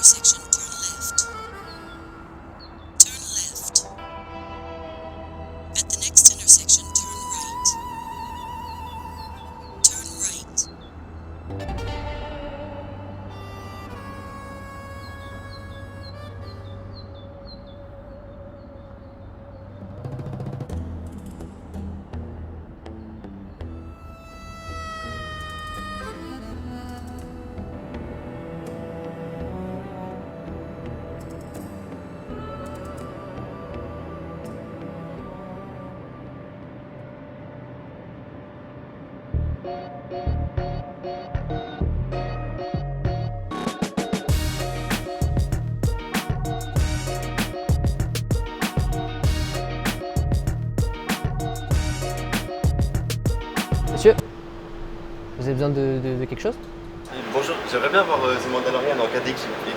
intersection, turn left. Turn left. At the next intersection, turn right. Turn right. Monsieur, vous avez besoin de quelque chose? Bonjour, j'aimerais bien avoir The Mandalorian en 4DX s'il vous plaît.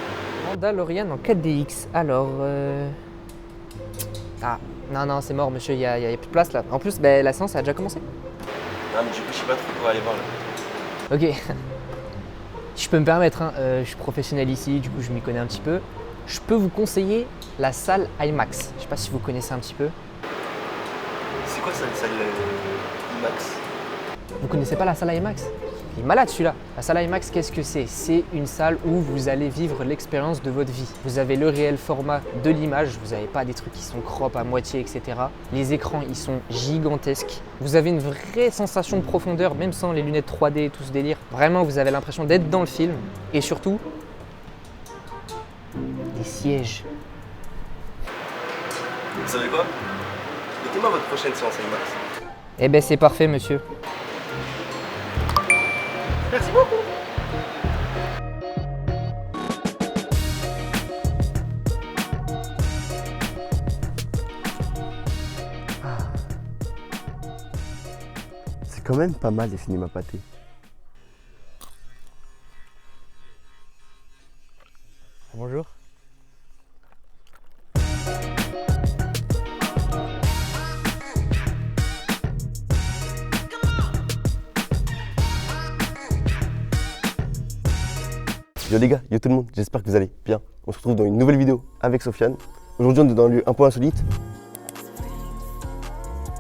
Mandalorian en 4DX. Alors, Ah, non, c'est mort, monsieur, il y a plus de place là. En plus, la séance a déjà commencé. Non mais du coup je sais pas trop quoi aller voir là. Ok. Si je peux me permettre, hein, je suis professionnel ici, du coup je m'y connais un petit peu. Je peux vous conseiller la salle IMAX. Je sais pas si vous connaissez un petit peu. C'est quoi ça, une salle IMAX? Vous connaissez pas la salle IMAX? Il est malade celui-là. La salle IMAX, qu'est-ce que c'est? C'est une salle où vous allez vivre l'expérience de votre vie. Vous avez le réel format de l'image, vous n'avez pas des trucs qui sont crop à moitié, etc. Les écrans, ils sont gigantesques. Vous avez une vraie sensation de profondeur, même sans les lunettes 3D et tout ce délire. Vraiment, vous avez l'impression d'être dans le film. Et surtout, des sièges. Vous savez quoi? Mettez-moi votre prochaine séance IMAX. Eh ben c'est parfait, monsieur. Merci beaucoup. C'est quand même pas mal les cinémas pâtés. Bonjour. Yo les gars, yo tout le monde, j'espère que vous allez bien. On se retrouve dans une nouvelle vidéo avec Sofiane. Aujourd'hui on est dans un lieu un peu insolite.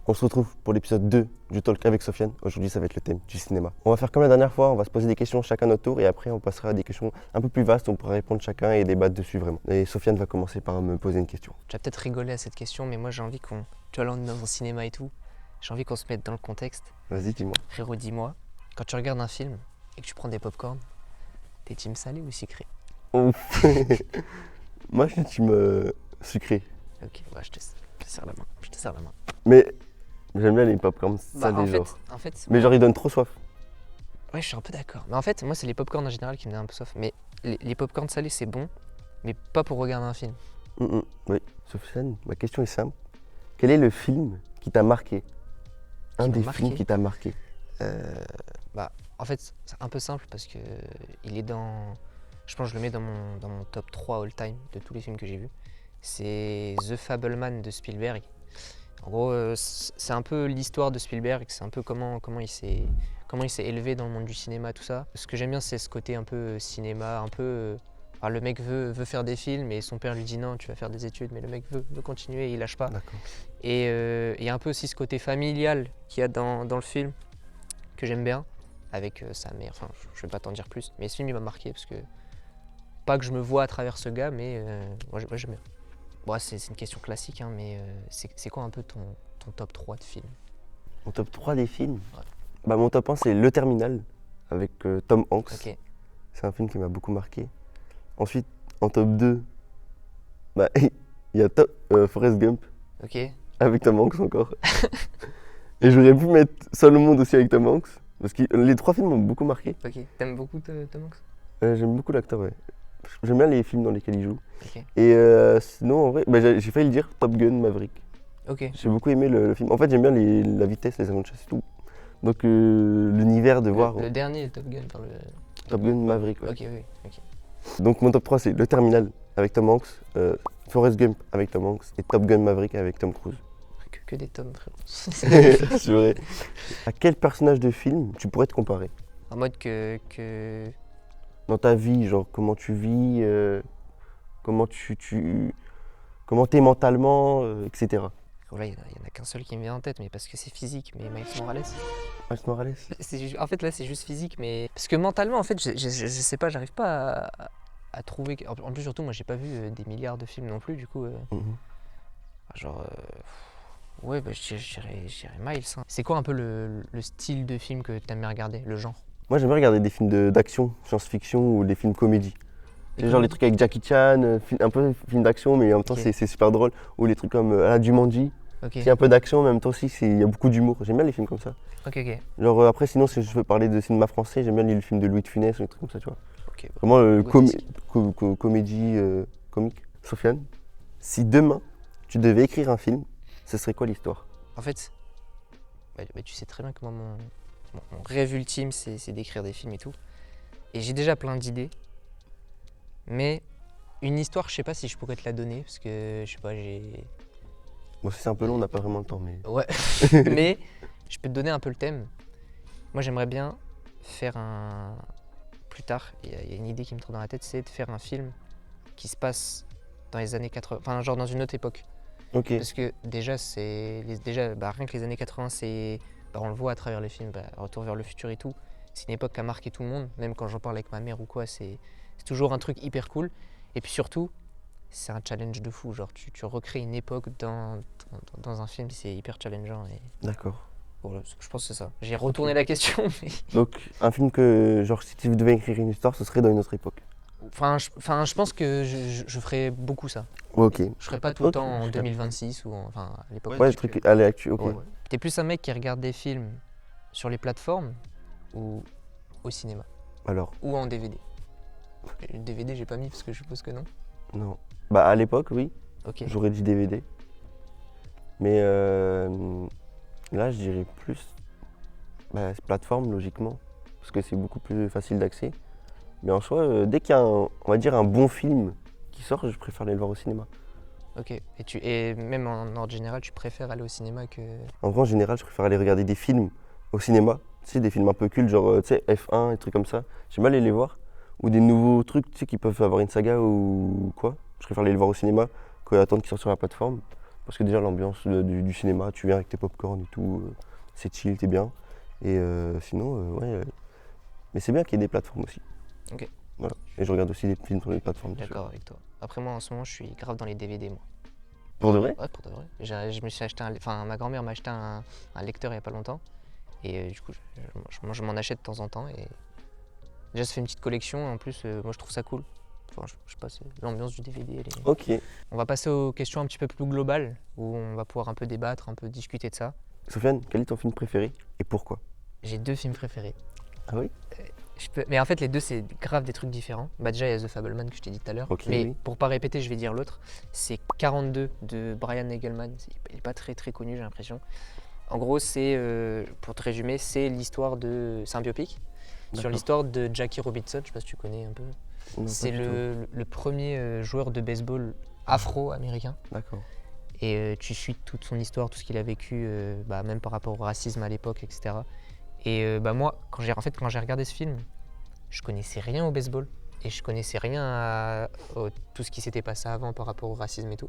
On se retrouve pour l'épisode 2 du talk avec Sofiane. Aujourd'hui ça va être le thème du cinéma. On va faire comme la dernière fois, on va se poser des questions chacun à notre tour et après on passera à des questions un peu plus vastes, on pourra répondre chacun et débattre dessus vraiment. Et Sofiane va commencer par me poser une question. Tu vas peut-être rigoler à cette question, mais moi j'ai envie qu'on... Tu vois, là on est dans un cinéma et tout. J'ai envie qu'on se mette dans le contexte. Vas-y, dis-moi. Frérot, dis-moi, quand tu regardes un film et que tu prends des pop-corn, t'es team salé ou sucré? Ouf. Moi je suis team sucré. Ok, bah, je te serre la main. Je te serre la main. Mais j'aime bien les pop-corn salés genre. En fait, Mais genre ils donnent trop soif. ouais, je suis un peu d'accord. Mais en fait, moi, c'est les pop-corn en général qui me donnent un peu soif. Mais les pop-corn salés, c'est bon, mais pas pour regarder un film. Oui, Sofiane, ma question est simple. Quel est le film qui t'a marqué? Un m'a des marqué films qui t'a marqué. En fait, c'est un peu simple parce que il est dans... Je pense que je le mets dans mon top 3 all-time de tous les films que j'ai vus. C'est The Fabelman de Spielberg. En gros, c'est un peu l'histoire de Spielberg, c'est un peu comment il s'est élevé dans le monde du cinéma, tout ça. Ce que j'aime bien, c'est ce côté un peu cinéma, un peu... alors, le mec veut faire des films et son père lui dit non, tu vas faire des études, mais le mec veut continuer et il lâche pas. D'accord. Et il y a un peu aussi ce côté familial qu'il y a dans le film que j'aime bien, avec sa mère, enfin je vais pas t'en dire plus, mais ce film il m'a marqué parce que, pas que je me vois à travers ce gars, mais moi j'aime bien. Bon, c'est une question classique, hein, mais c'est quoi un peu ton top 3 de films? Mon top 3 des films Ouais. Mon top 1 c'est Le Terminal avec Tom Hanks. Ok, C'est un film qui m'a beaucoup marqué. Ensuite, en top 2, il y a Forrest Gump ok, avec Tom Hanks encore. Et j'aurais pu mettre Seul au monde aussi avec Tom Hanks. Parce que les trois films m'ont beaucoup marqué. ok. T'aimes beaucoup Tom Hanks? J'aime beaucoup l'acteur, ouais. J'aime bien les films dans lesquels il joue. Ok, Et sinon, en vrai, j'ai failli le dire, Top Gun Maverick. ok. J'ai beaucoup aimé le film. En fait, j'aime bien la vitesse, les avions de chasse et tout. Donc, l'univers de voir Le dernier Top Gun, enfin Top Gun Maverick. Ouais. Ok, oui, ok. Donc, mon top 3, c'est Le Terminal avec Tom Hanks, Forrest Gump avec Tom Hanks et Top Gun Maverick avec Tom Cruise. Que des tomes, frérot. C'est vrai. À quel personnage de film tu pourrais te comparer? En mode que... Dans ta vie, genre comment tu vis, Comment comment t'es mentalement, etc. Voilà, il y en a qu'un seul qui me vient en tête, mais parce que c'est physique. Mais Miles Morales, Miles Morales. en fait là c'est juste physique, mais parce que mentalement en fait je sais pas, j'arrive pas à trouver. En plus surtout moi j'ai pas vu des milliards de films non plus, du coup Mhm. genre ouais bah je dirais Miles, hein. C'est quoi un peu le style de film que t'aimes bien regarder, le genre? Moi, j'aime bien regarder des films d'action, science-fiction ou des films comédie. C'est genre les trucs avec Jackie Chan, un peu film d'action, mais en même temps Ok. c'est super drôle. Ou les trucs comme la Jumanji, Ok, c'est un peu d'action, mais en même temps aussi il y a beaucoup d'humour. J'aime bien les films comme ça. ok. Genre après, sinon, si je veux parler de cinéma français, j'aime bien les films de Louis de Funès ou des trucs comme ça, tu vois. Ok, bah, Vraiment Gothique. comédie comique. Sofiane, si demain tu devais écrire un film, ce serait quoi l'histoire? En fait, tu sais très bien que moi, mon rêve ultime, c'est d'écrire des films et tout. Et j'ai déjà plein d'idées. Mais une histoire, je sais pas si je pourrais te la donner, parce que, je sais pas, j'ai... Bon, si c'est un peu long, on n'a pas vraiment le temps, mais. Ouais, mais je peux te donner un peu le thème. Moi, j'aimerais bien faire un... Plus tard, il y a une idée qui me trotte dans la tête, c'est de faire un film qui se passe dans les années 80, enfin, genre dans une autre époque. Ok. Parce que déjà, rien que les années 80, on le voit à travers les films, Retour vers le futur et tout. C'est une époque qui a marqué tout le monde, même quand j'en parle avec ma mère ou quoi, c'est toujours un truc hyper cool. Et puis surtout, c'est un challenge de fou. Genre, tu recrées une époque dans un film, c'est hyper challengeant. Et D'accord. voilà, je pense que c'est ça. J'ai retourné la question, mais. Donc, un film que, genre, si tu devais écrire une histoire, ce serait dans une autre époque. Je pense que je ferais beaucoup ça. Ok. Je ferais pas tout le Ok, temps en je capte. 2026 ou à l'époque. Ouais, le truc à l'actu, ok. Ouais. T'es plus un mec qui regarde des films sur les plateformes ou au cinéma Alors, ou en DVD? Le DVD, j'ai pas mis parce que je suppose que non. non. Bah, à l'époque, oui, Ok. j'aurais dit DVD. Mais là, je dirais plus plateforme, logiquement, parce que c'est beaucoup plus facile d'accès. Mais en soi, dès qu'il y a on va dire, un bon film qui sort, je préfère aller le voir au cinéma. Ok. Et même en ordre général, tu préfères aller au cinéma que. En vrai, en général, je préfère aller regarder des films au cinéma. Tu sais, des films un peu cultes, genre tu sais, F1, des trucs comme ça. J'aime bien aller les voir. Ou des nouveaux trucs, tu sais, qui peuvent avoir une saga ou quoi. Je préfère aller les voir au cinéma qu'attendre qu'ils sortent sur la plateforme. Parce que déjà, l'ambiance du cinéma, tu viens avec tes popcorn et tout, c'est chill, t'es bien. Et sinon, ouais. Mais c'est bien qu'il y ait des plateformes aussi. Ok. Voilà. Et je regarde aussi des films sur les plateformes, bien sûr. D'accord avec toi. Après moi en ce moment je suis grave dans les DVD moi. Pour de vrai? Ouais pour de vrai. Je me suis acheté ma grand-mère m'a acheté un lecteur il y a pas longtemps. Et du coup je m'en achète de temps en temps et déjà ça fait une petite collection. En plus moi je trouve ça cool. Enfin, je sais pas, l'ambiance du DVD elle est... Ok. On va passer aux questions un petit peu plus globales où on va pouvoir un peu débattre, un peu discuter de ça. Sofiane, quel est ton film préféré et pourquoi? J'ai 2 films préférés. Ah oui? Mais en fait, les deux, c'est grave des trucs différents. Bah, déjà, il y a The Fableman que je t'ai dit tout à l'heure. Ok, mais oui. pour pas répéter, je vais dire l'autre. C'est 42 de Brian Egelman. Il n'est pas très très connu, j'ai l'impression. En gros, pour te résumer, c'est l'histoire de. C'est un biopic sur D'accord. l'histoire de Jackie Robinson. Je sais pas si tu connais un peu. Non, C'est pas du tout. le premier joueur de baseball afro-américain. D'accord. Et tu suis toute son histoire, tout ce qu'il a vécu, même par rapport au racisme à l'époque, etc. Et moi, quand j'ai regardé ce film, je connaissais rien au baseball et je connaissais rien à tout ce qui s'était passé avant par rapport au racisme et tout.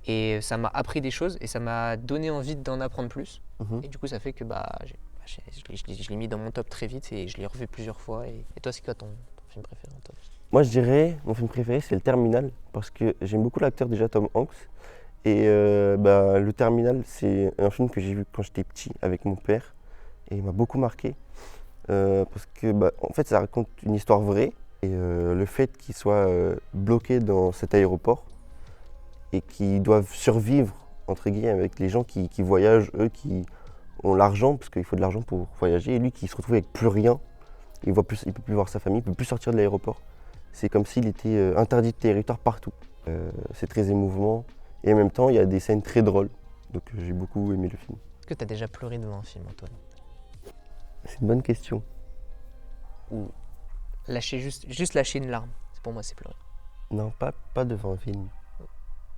Et ça m'a appris des choses et ça m'a donné envie d'en apprendre plus. Mhm. Et du coup, ça fait que je l'ai mis dans mon top très vite et je l'ai revu plusieurs fois. Et toi, c'est quoi ton film préféré en top? Moi, je dirais, mon film préféré, c'est Le Terminal, parce que j'aime beaucoup l'acteur déjà, Tom Hanks. Et Le Terminal, c'est un film que j'ai vu quand j'étais petit avec mon père. Et il m'a beaucoup marqué. Parce que, en fait, ça raconte une histoire vraie. Et le fait qu'ils soient bloqués dans cet aéroport et qu'ils doivent survivre, entre guillemets, avec les gens qui voyagent, eux, qui ont l'argent, parce qu'il faut de l'argent pour voyager. Et lui, qui se retrouve avec plus rien. Il ne peut plus voir sa famille, il ne peut plus sortir de l'aéroport. C'est comme s'il était interdit de territoire partout. C'est très émouvant. Et en même temps, il y a des scènes très drôles. Donc j'ai beaucoup aimé le film. Est-ce que tu as déjà pleuré devant un film, Antoine? C'est une bonne question. Ou juste lâcher une larme? Pour moi, c'est pleurer. Non, pas devant un film.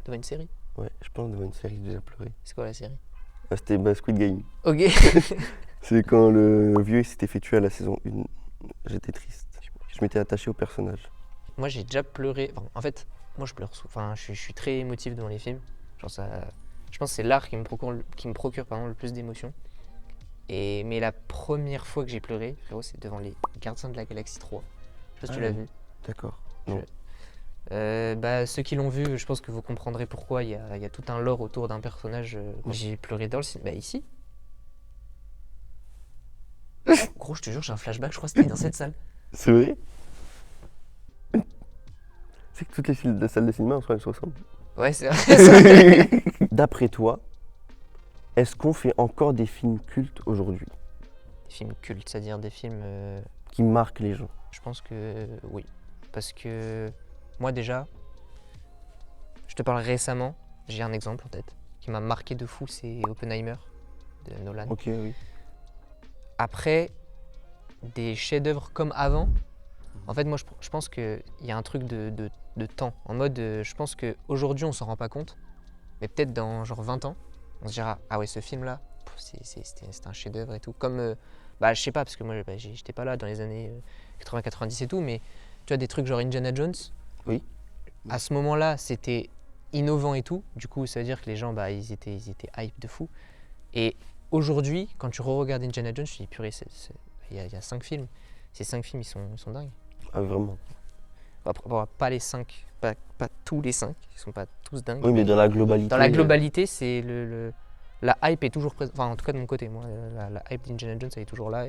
Devant une série? Ouais, je pense devant une série, j'ai déjà pleuré. C'est quoi la série? C'était Squid Game. Ok. C'est quand le vieux il s'était fait tuer à la saison 1. J'étais triste. Je m'étais attaché au personnage. Moi, j'ai déjà pleuré. En fait, moi je pleure, enfin je suis très émotif devant les films. Genre ça, je pense que c'est l'art qui me procure pardon, le plus d'émotions. Mais la première fois que j'ai pleuré, frérot, c'est devant les Gardiens de la Galaxie 3. Je sais pas si tu l'as vu. D'accord. Non. Ceux qui l'ont vu, je pense que vous comprendrez pourquoi. Il y a tout un lore autour d'un personnage. J'ai pleuré dans le cinéma. Bah ici. Gros, je te jure, j'ai un flashback, je crois que c'était dans cette salle. C'est vrai? C'est que toutes les salles de cinéma en soi elles se ressemblent. Ouais, c'est vrai. D'après toi, est-ce qu'on fait encore des films cultes aujourd'hui Des films cultes, c'est-à-dire des films. qui marquent les gens? Je pense que oui. Parce que moi déjà, je te parle récemment, j'ai un exemple en tête qui m'a marqué de fou, c'est Oppenheimer de Nolan. Ok, oui. Après, des chefs-d'œuvre comme avant, en fait moi je pense qu'il y a un truc de temps. En mode, je pense qu'aujourd'hui on s'en rend pas compte, mais peut-être dans genre 20 ans, on se dira ah ouais ce film là, c'était un chef-d'œuvre et tout. Comme, je sais pas parce que moi j'étais pas là dans les années 80-90 et tout, mais tu vois des trucs genre Indiana Jones. Oui. À ce moment-là c'était innovant et tout, du coup ça veut dire que les gens ils étaient hype de fou. Et aujourd'hui quand tu re-regardes Indiana Jones, tu te dis purée, il y a 5 films, ces 5 films ils sont dingues. Ah, vraiment? Pas les 5, pas tous les 5, ils sont pas tous dingues. Oui, mais dans la globalité. Dans la globalité, c'est la hype est toujours présente. Enfin, en tout cas de mon côté, moi, la hype d'Indiana Jones elle est toujours là.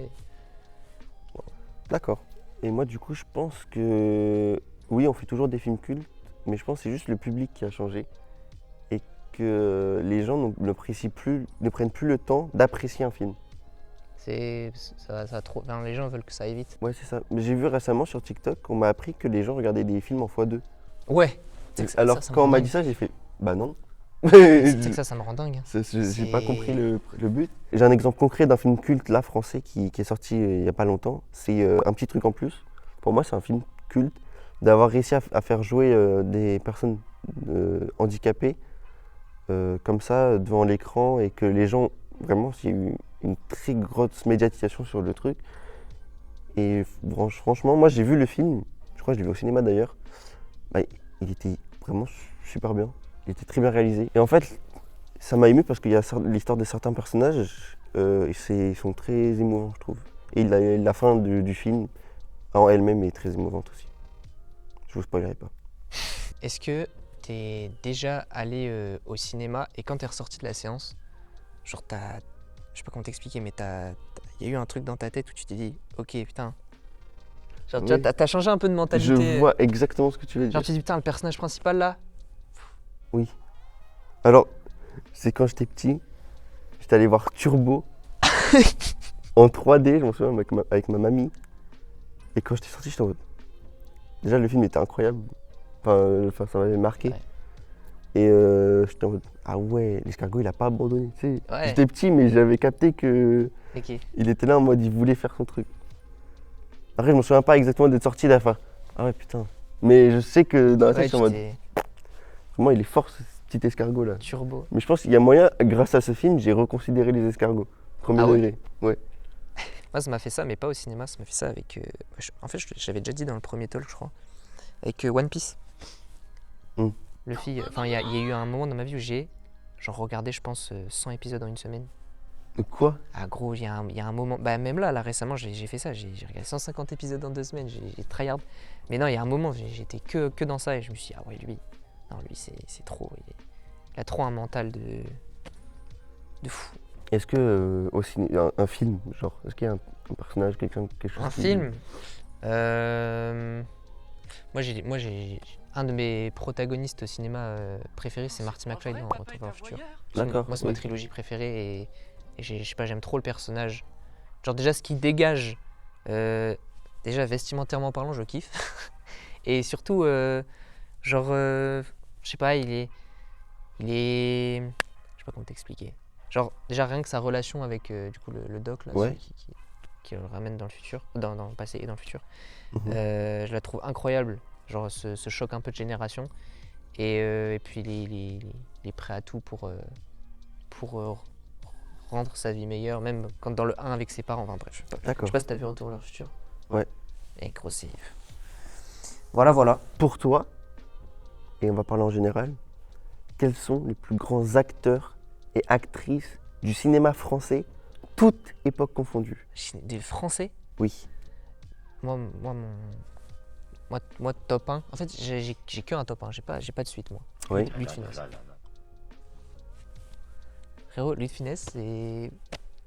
D'accord. Et moi, du coup, je pense que oui, on fait toujours des films cultes, mais je pense que c'est juste le public qui a changé et que les gens ne prennent plus le temps d'apprécier un film. Ça trop. Enfin, les gens veulent que ça aille vite. Ouais, c'est ça. Mais j'ai vu récemment sur TikTok, on m'a appris que les gens regardaient des films en x2. Ouais. Alors, ça me quand on rend m'a dingue. dit ça, j'ai fait bah non. C'est que ça me rend dingue. J'ai pas compris le but. J'ai un exemple concret d'un film culte là français qui est sorti il y a pas longtemps. C'est Un petit truc en plus. Pour moi, c'est un film culte d'avoir réussi à faire jouer des personnes handicapées comme ça devant l'écran et que les gens vraiment, il y a eu une très grosse médiatisation sur le truc. Et franchement, moi j'ai vu le film. Je crois que je l'ai vu au cinéma d'ailleurs. Il était vraiment super bien. Il était très bien réalisé. Et en fait, ça m'a ému parce qu'il y a l'histoire de certains personnages, ils sont très émouvants, je trouve. Et la fin du film, en elle-même, est très émouvante aussi. Je vous spoilerai pas. Est-ce que t'es déjà allé au cinéma et quand t'es ressorti de la séance, genre je sais pas comment t'expliquer, mais il y a eu un truc dans ta tête où tu t'es dit, ok putain. Genre tu Oui. vois, t'as changé un peu de mentalité. Je vois exactement ce que tu veux dire. Genre tu te dis putain le personnage principal là. Oui. Alors, c'est quand j'étais petit, j'étais allé voir Turbo en 3D, je m'en souviens, avec ma mamie. Et quand j'étais sorti, j'étais en mode. Déjà, le film était incroyable. Enfin ça m'avait marqué. Ouais. Et j'étais en mode, ah ouais, l'escargot il a pas abandonné. Tu sais. Ouais. J'étais petit, mais j'avais capté que Ok. il était là en mode, il voulait faire son truc. Après, je me souviens pas exactement d'être sorti à la fin. Ah ouais, putain. Mais je sais que dans la tête, je suis en mode, comment il est fort ce petit escargot là. Turbo. Mais je pense qu'il y a moyen, grâce à ce film, j'ai reconsidéré les escargots. Premier Ah ouais degré. Ouais. Moi ça m'a fait ça, mais pas au cinéma, ça m'a fait ça avec. En fait, j'avais déjà dit dans le premier talk, je crois, avec One Piece. Mm. Il y a eu un moment dans ma vie où j'ai genre regardé, je pense, 100 épisodes en une semaine. De quoi? Ah gros, il y a un moment, même là récemment j'ai fait ça, j'ai regardé 150 épisodes en 2 semaines, j'ai tryhard. Mais non, il y a un moment, j'étais que dans ça et je me suis dit, ah ouais lui c'est trop, il a trop un mental de fou. Est-ce que un film, genre, est-ce qu'il y a un personnage, quelque chose Un qui- film Moi j'ai un de mes protagonistes au cinéma préférés, c'est Marty McFly dans Retour vers le futur. D'accord. Moi c'est ma oui. trilogie préférée et je sais pas, j'aime trop le personnage. Genre déjà ce qu'il dégage, déjà vestimentairement parlant, je kiffe. Et surtout, je sais pas, il est, je sais pas comment t'expliquer. Genre déjà rien que sa relation avec du coup le doc là, Ouais. celui qui le ramène dans le futur, dans le passé et dans le futur. Mhm. Je la trouve incroyable, genre ce choc un peu de génération. Et puis il est prêt à tout pour rendre sa vie meilleure, même quand dans le 1 avec ses parents. Enfin bref, je sais D'accord. pas si t'as vu Retour vers le futur. Ouais. Et gros, c'est. Voilà. Pour toi, et on va parler en général. Quels sont les plus grands acteurs et actrices du cinéma français, toutes époques confondues? Des Français? Oui. Moi, top 1. En fait, j'ai que un top 1. J'ai pas de suite, moi. Oui. Louis de Funès. Frérot, Louis de Funès, c'est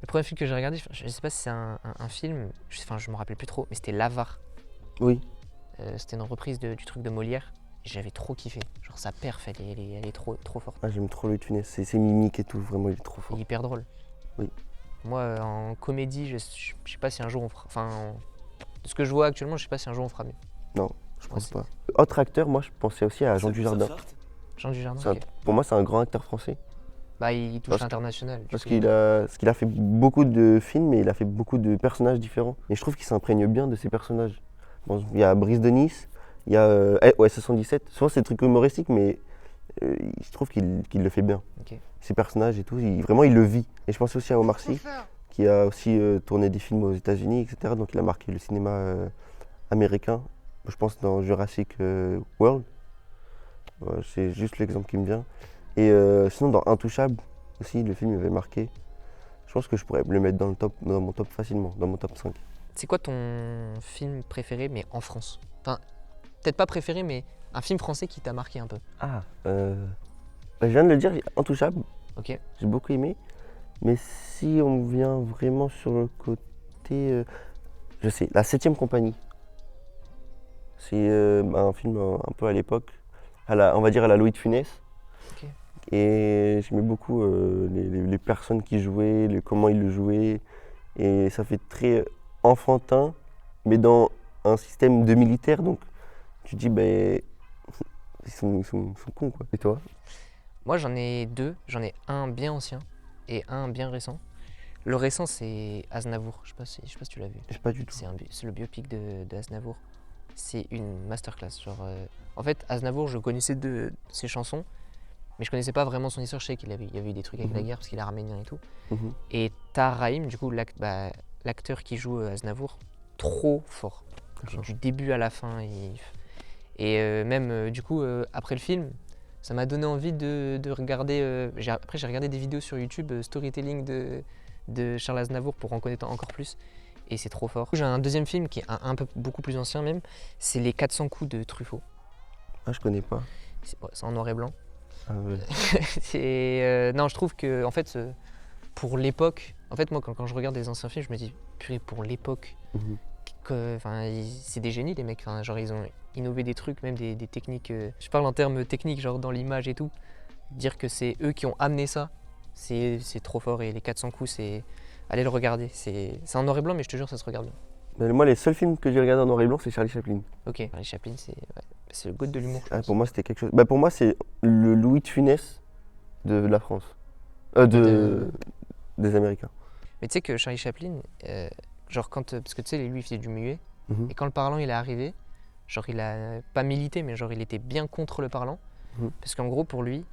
le premier film que j'ai regardé. Je sais pas si c'est un film, je me rappelle plus trop, mais c'était L'Avare. Oui. C'était une reprise du truc de Molière. J'avais trop kiffé. Genre sa perf, elle est trop forte. Ah, j'aime trop Louis de Funès, ses mimiques et tout, vraiment il est trop Il fort. est hyper drôle. Oui. Moi, en comédie, je sais pas si un jour on fera. De ce que je vois actuellement, je sais pas si un jour on fera mieux. Non, je pense c'est- pas. Autre acteur, moi je pensais aussi à Jean Dujardin. Jean Dujardin, C'est un- ok. Pour moi c'est un grand acteur français. Bah, il touche Parce que- l'international. Parce qu'il a fait beaucoup de films et il a fait beaucoup de personnages différents. Et je trouve qu'il s'imprègne bien de ces personnages. Bon, il y a Brise de Nice, il y a OSS 77. Souvent c'est des trucs humoristiques, mais je trouve qu'il le fait bien. Ok. Ces personnages et tout, vraiment il le vit. Et je pense aussi à Omar Sy, qui a aussi tourné des films aux États-Unis, etc. Donc il a marqué le cinéma américain. Je pense dans Jurassic World. Ouais, c'est juste l'exemple qui me vient. Et sinon dans Intouchable aussi, le film m'avait marqué. Je pense que je pourrais le mettre dans mon top facilement, dans mon top 5. C'est quoi ton film préféré, mais en France? Enfin, peut-être pas préféré, mais un film français qui t'a marqué un peu. Ah, je viens de le dire, Intouchable, Ok. j'ai beaucoup aimé. Mais si on vient vraiment sur le côté, je sais, La 7e compagnie. C'est un film un peu à l'époque, on va dire à la Louis de Funès. Ok. Et j'aimais beaucoup les personnes qui jouaient, comment ils le jouaient. Et ça fait très enfantin, mais dans un système de militaire. Donc tu te dis, ben, ils sont cons quoi. Et toi? Moi, j'en ai deux. J'en ai un bien ancien et un bien récent. Le récent, c'est Aznavour. Je sais pas si tu l'as vu. Je sais pas du tout. C'est le biopic de Aznavour. C'est une masterclass. En fait, Aznavour, je connaissais de ses chansons, mais je connaissais pas vraiment son histoire. Je sais qu'il y avait eu des trucs avec la guerre parce qu'il est arménien et tout. Mhm. Et Tahar, du coup, l'acteur qui joue Aznavour, trop fort. Du début à la fin. Même, du coup, après le film, ça m'a donné envie de regarder. Après, j'ai regardé des vidéos sur YouTube, storytelling de Charles Aznavour pour en connaître encore plus. Et c'est trop fort. J'ai un deuxième film qui est un peu beaucoup plus ancien même, c'est Les 400 coups de Truffaut. Ah, je connais pas. C'est en noir et blanc. Ah, ouais. Non, je trouve que en fait, pour l'époque, en fait moi quand je regarde des anciens films, je me dis purée, pour l'époque, Mhm. c'est des génies les mecs. Genre ils ont innové des trucs, même des techniques. Je parle en termes techniques, genre dans l'image et tout. Dire que c'est eux qui ont amené ça, c'est trop fort. Et Les 400 coups, allez le regarder. C'est en noir et blanc, mais je te jure, ça se regarde bien. Mais moi, les seuls films que j'ai regardés en noir et blanc, c'est Charlie Chaplin. Ok, Charlie Chaplin, c'est le goût de l'humour. je Ah, pense. pour moi, c'était quelque chose. Bah, pour moi, c'est le Louis de Funès de la France. Des Américains. Mais tu sais que Charlie Chaplin, genre parce que tu sais, lui il faisait du muet, Mhm. et quand le parlant il est arrivé, genre il a pas milité, mais genre il était bien contre le parlant, Mhm. parce qu'en gros pour lui,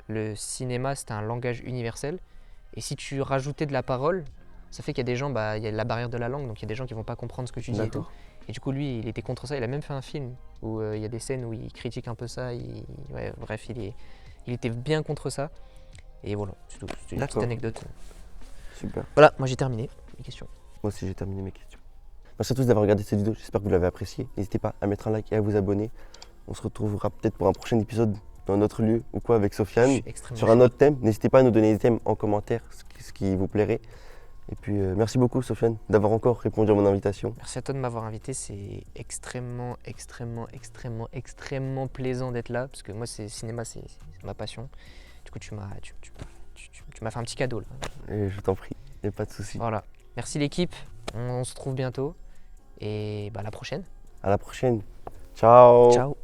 le cinéma c'était un langage universel, et si tu rajoutais de la parole, ça fait qu'il y a des gens, il y a la barrière de la langue, donc il y a des gens qui vont pas comprendre ce que tu dis et tout. D'accord. Et du coup lui il était contre ça, il a même fait un film où il y a des scènes où il critique un peu ça, bref il était bien contre ça, et voilà, c'est tout, c'était une petite D'accord. anecdote. Super. Voilà, moi j'ai terminé les questions. Moi aussi, j'ai terminé mes questions. Merci à tous d'avoir regardé cette vidéo. J'espère que vous l'avez appréciée. N'hésitez pas à mettre un like et à vous abonner. On se retrouvera peut-être pour un prochain épisode dans un autre lieu ou quoi avec Je Sofiane suis extrêmement sur un autre thème. N'hésitez pas à nous donner des thèmes en commentaire, ce qui vous plairait. Et puis, merci beaucoup, Sofiane, d'avoir encore répondu à mon invitation. Merci à toi de m'avoir invité, c'est extrêmement plaisant d'être là, parce que moi, cinéma, c'est ma passion. Du coup, tu m'as fait un petit cadeau là. Et je t'en prie, il n'y a pas de souci. Voilà. Merci l'équipe, on se retrouve bientôt, et à la prochaine. À la prochaine. Ciao. Ciao.